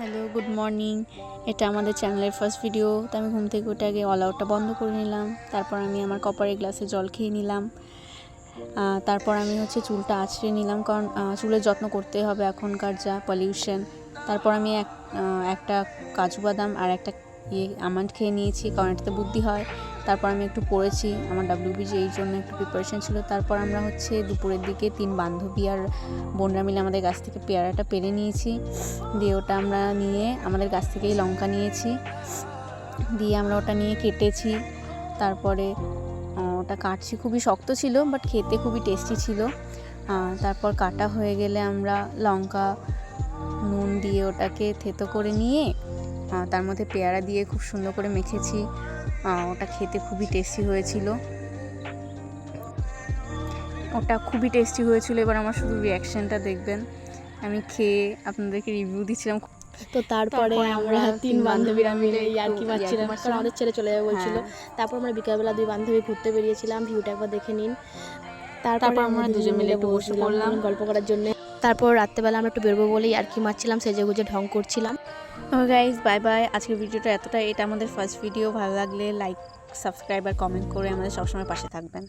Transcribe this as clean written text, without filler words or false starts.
Hello, good morning. এটা আমাদের চ্যানেলের ফার্স্ট ভিডিও। তো আমি ঘুম থেকে উঠে আগে অল আউটটা বন্ধ করে নিলাম। তারপর আমি আমার কপারের গ্লাসে জল খেয়ে নিলাম। তারপর আমি চুলটা আঁচড়ে নিলাম, কারণ চুলের যত্ন করতে হবে এখনকার যা পলিউশন। তারপর আমি একটা কাজু বাদাম আর একটা আমন্ড খেয়ে নিয়েছি, কারণ এটাতে বুদ্ধি হয়। তারপর আমি একটু পড়েছি, আমার WBG এই জন্য একটু প্রিপারেশন ছিল। তারপর আমরা দুপুরের দিকে 3 বান্ধবী আর বোনরা মিলে আমাদের গাছ থেকে পেয়ারাটা পেরে নিয়েছি। দিয়ে ওটা আমরা নিয়ে আমাদের গাছ থেকেই লঙ্কা নিয়েছি, দিয়ে আমরা ওটা নিয়ে কেটেছি। তারপরে ওটা কাটছি, খুবই শক্ত ছিল বাট খেতে খুবই টেস্টি ছিল। তারপর কাটা হয়ে গেলে আমরা লঙ্কা নুন দিয়ে ওটাকে থেতো করে নিয়ে তার মধ্যে পেয়ারা দিয়ে খুব সুন্দর করে মেখেছি। ওটা খেতে খুবই টেস্টি হয়েছিল। এবার আমার শুধু রিয়াকশানটা দেখবেন, আমি খেয়ে আপনাদেরকে রিভিউ দিচ্ছিলাম। তো তারপরে আমরা 3 বান্ধবীরা মিলে ইয়ার্কি মারছিলাম, কারণ আমাদের ছেড়ে চলে যাবে বলছিল। তারপর আমরা বিকালবেলা 2 বান্ধবী ঘুরতে বেরিয়েছিলাম, ভিউটা একবার দেখে নিন। তারপর আমরা দুজন মিলে একটু বসে পড়লাম গল্প করার জন্য। তারপর রাত্রেবেলা আমরা একটু বেরোবো বলে ইয়ার্কি মারছিলাম, সেজেগুজে ঢং করছিলাম। Guys, bye bye. আজকের ভিডিওটা এতটাই। এটা আমাদের ফার্স্ট ভিডিও। ভালো লাগলে লাইক, সাবস্ক্রাইব আর কমেন্ট করে আমাদের সবসময় পাশে থাকবেন।